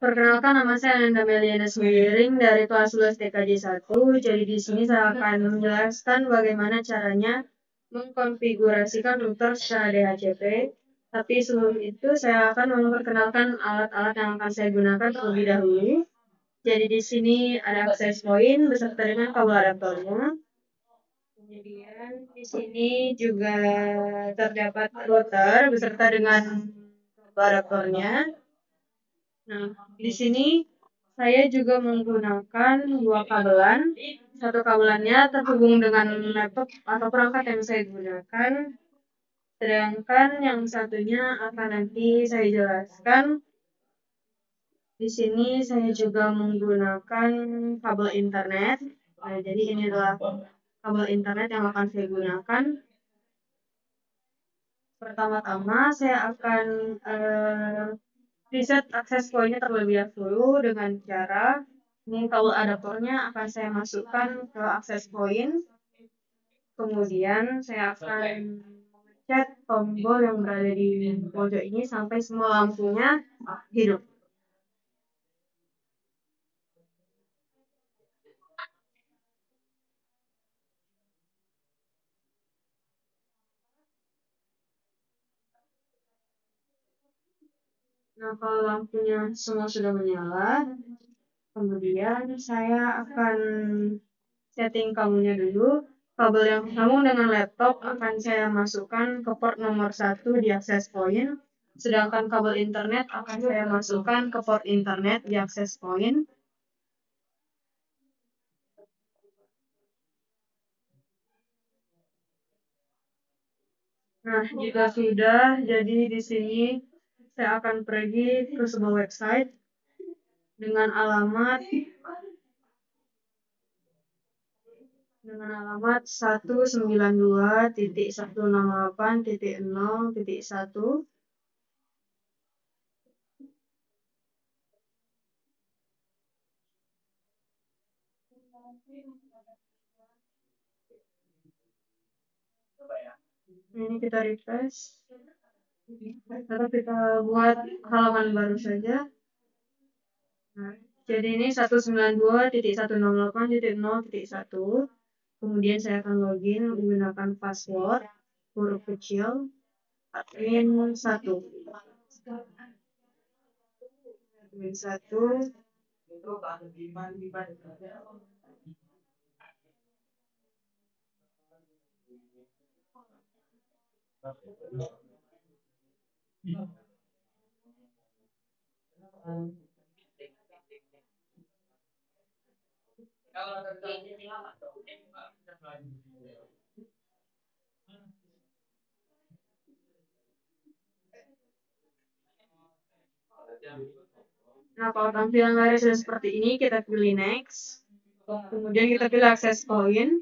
Perkenalkan, nama saya Ananda Meliana Sembiring dari kelas 11 TKJ 1. Jadi di sini saya akan menjelaskan bagaimana caranya mengkonfigurasikan router secara DHCP. Tapi sebelum itu saya akan memperkenalkan alat-alat yang akan saya gunakan terlebih dahulu. Jadi di sini ada access point beserta dengan kabel adaptornya. Kemudian di sini juga terdapat router beserta dengan kabel adaptornya. Nah, di sini saya juga menggunakan dua kabelan. Satu kabelannya terhubung dengan laptop atau perangkat yang saya gunakan, sedangkan yang satunya akan nanti saya jelaskan. Di sini saya juga menggunakan kabel internet. Nah, jadi ini adalah kabel internet yang akan saya gunakan. Pertama-tama saya akan reset akses point-nya terlebih dahulu dengan cara ini kabel adaptornya akan saya masukkan ke akses point. Kemudian saya akan mencet tombol yang berada di pojok ini sampai semua lampunya hidup. Nah, kalau lampunya semua sudah menyala, kemudian saya akan setting kabelnya dulu. Kabel yang sambung dengan laptop akan saya masukkan ke port nomor 1 di access point. Sedangkan kabel internet akan saya masukkan ke port internet di access point. Nah, jika sudah, jadi di sini saya akan pergi ke sebuah website dengan alamat 192.168.0.1. Ini kita refresh. Tetap kita buat halaman baru saja. Nah, jadi ini 192.168.0.1. Kemudian saya akan login menggunakan password huruf kecil admin 1. Admin 1. Nah, kalau tampilan layar sudah seperti ini, kita pilih next. Kemudian kita pilih access point.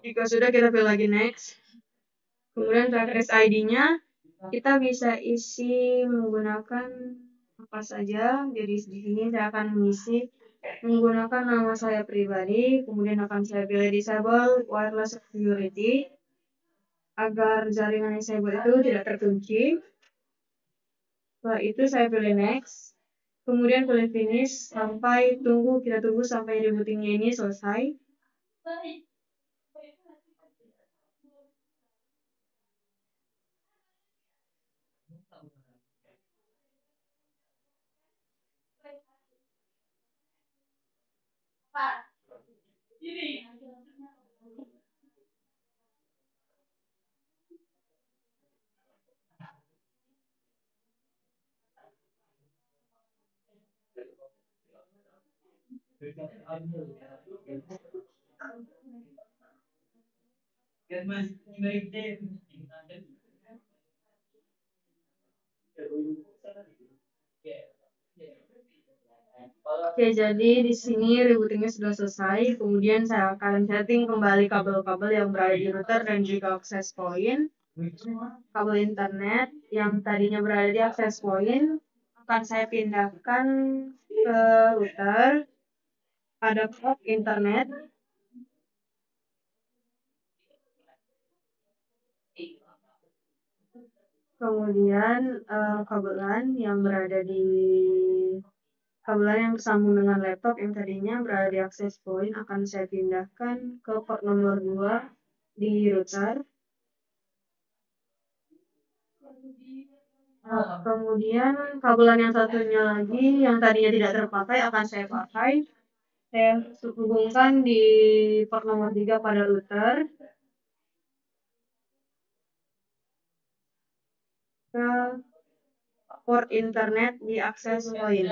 Jika sudah, kita pilih lagi next. Kemudian untuk address ID-nya, kita bisa isi menggunakan apa saja. Jadi di sini saya akan mengisi menggunakan nama saya pribadi, kemudian akan saya pilih disable wireless security agar jaringan yang saya buat itu tidak terkunci. Setelah itu saya pilih next, kemudian pilih finish sampai kita tunggu sampai rebootingnya ini selesai. Oke, jadi di sini rebootingnya sudah selesai. Kemudian saya akan setting kembali kabel-kabel yang berada di router dan juga access point. Kabel internet yang tadinya berada di access point akan saya pindahkan ke router. Ada port internet. Kemudian kabelan yang tersambung dengan laptop yang tadinya berada di access point akan saya pindahkan ke port nomor 2 di router. Kemudian kabelan yang satunya lagi yang tadinya tidak terpakai akan saya pakai. Saya hubungkan di port nomor 3 pada router ke port internet di access point.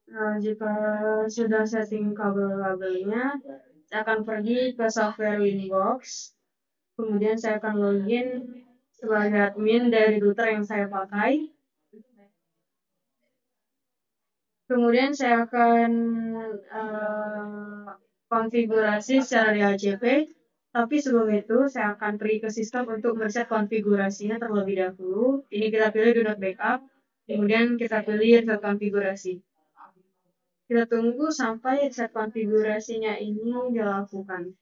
Nah, jika sudah setting kabel-kabelnya, saya akan pergi ke software Winbox. Kemudian saya akan login sebagai admin dari router yang saya pakai. Kemudian saya akan konfigurasi secara DHCP. Tapi sebelum itu, saya akan pergi ke sistem untuk mereset konfigurasinya terlebih dahulu. Ini kita pilih do not backup. Kemudian kita pilih reset konfigurasi. Kita tunggu sampai reset konfigurasinya ini dilakukan.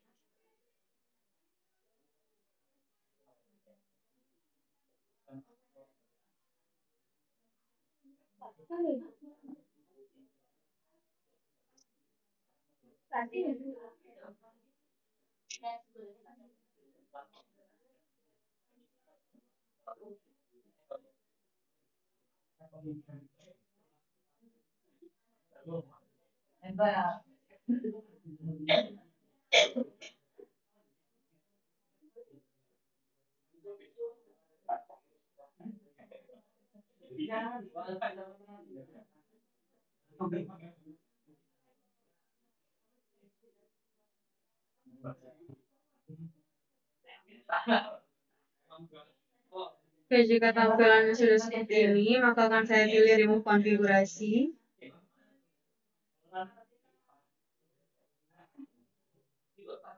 Oke, jika tampilannya sudah seperti ini, maka akan saya pilih remove konfigurasi.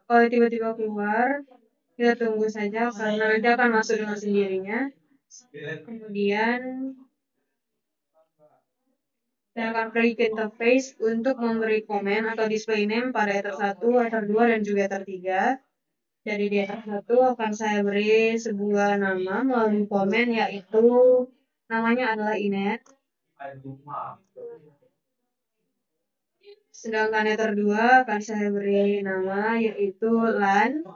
Kalau tiba-tiba keluar, kita tunggu saja karena nanti akan masuk dengan sendirinya. Kemudian saya akan pergi ke interface untuk memberi komen atau display name pada ether 1, ether 2, dan juga ether 3. Jadi di ether 1 akan saya beri sebuah nama melalui komen, yaitu namanya adalah inet. Sedangkan ether 2 akan saya beri nama yaitu LAN.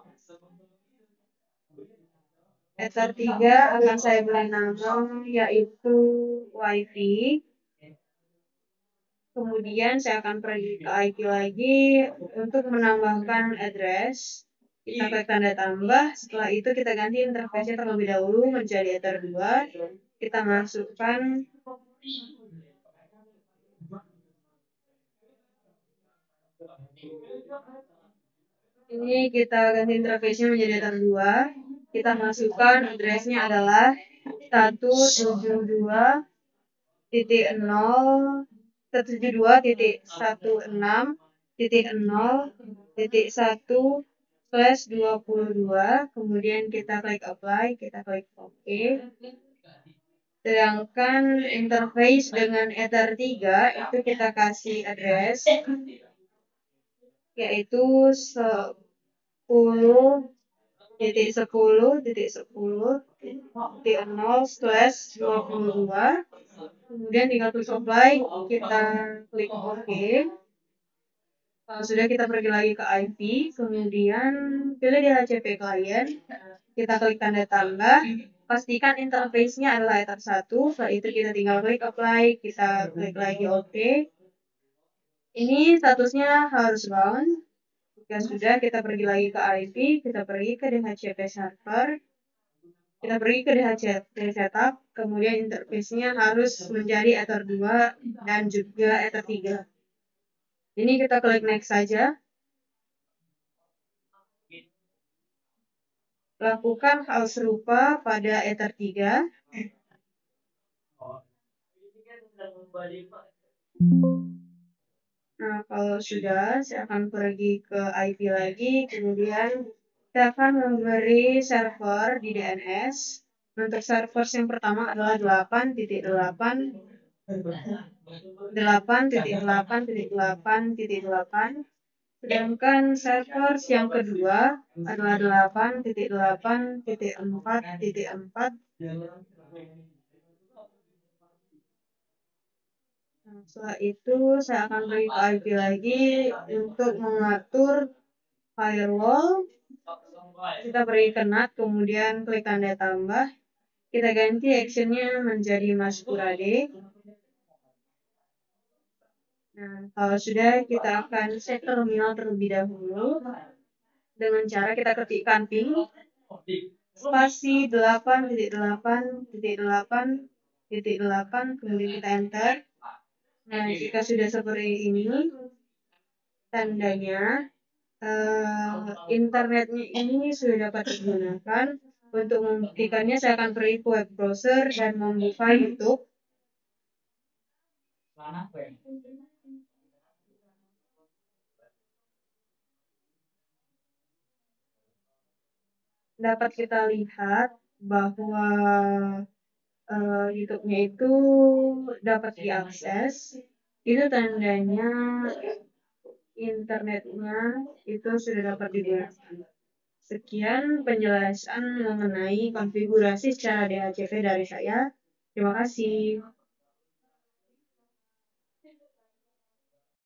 Ether 3 akan saya beri nama yaitu WiFi. Kemudian saya akan pergi ke IP lagi untuk menambahkan address. Kita klik tanda tambah, setelah itu kita ganti interface-nya terlebih dahulu menjadi ether 2. Kita masukkan ini, kita ganti interface-nya menjadi ether 2. Kita masukkan address-nya adalah 172.168.0.1/22. Kemudian kita klik apply, kita klik OK. Sedangkan interface dengan ether 3 itu kita kasih address yaitu 10.10.10.0/22. Kemudian tinggal klik apply, kita klik OK. Kalau sudah, kita pergi lagi ke IP, kemudian pilih DHCP client, kita klik tanda tambah, pastikan interface-nya adalah ether 1, setelah itu kita tinggal klik apply, kita klik lagi OK. Ini statusnya harus bound. Jika sudah, kita pergi lagi ke IP, kita pergi ke DHCP server, kita pergi ke DHCP setup, kemudian interface-nya harus menjadi ether 2 dan juga ether 3. Ini kita klik next saja. Lakukan hal serupa pada ether 3. Nah, kalau sudah, saya akan pergi ke IP lagi, kemudian saya akan memberi server di DNS. Untuk server yang pertama adalah 8.8. 8.8.8.8, sedangkan servers yang kedua adalah 8.8.4.4. Setelah itu saya akan beri ke IP lagi untuk mengatur firewall. Kita beri NAT, kemudian klik tanda tambah. Kita ganti actionnya menjadi masquerade. Nah, kalau sudah, kita akan set terminal terlebih dahulu dengan cara kita ketikkan ping spasi 8.8.8.8, kemudian kita enter. Nah, jika sudah seperti ini, tandanya internetnya ini sudah dapat digunakan. Untuk membuktikannya, saya akan pergi ke web browser dan membuka YouTube. Dapat kita lihat bahwa YouTube-nya itu dapat diakses. Itu tandanya internetnya itu sudah dapat digunakan. Sekian penjelasan mengenai konfigurasi secara DHCP dari saya. Terima kasih.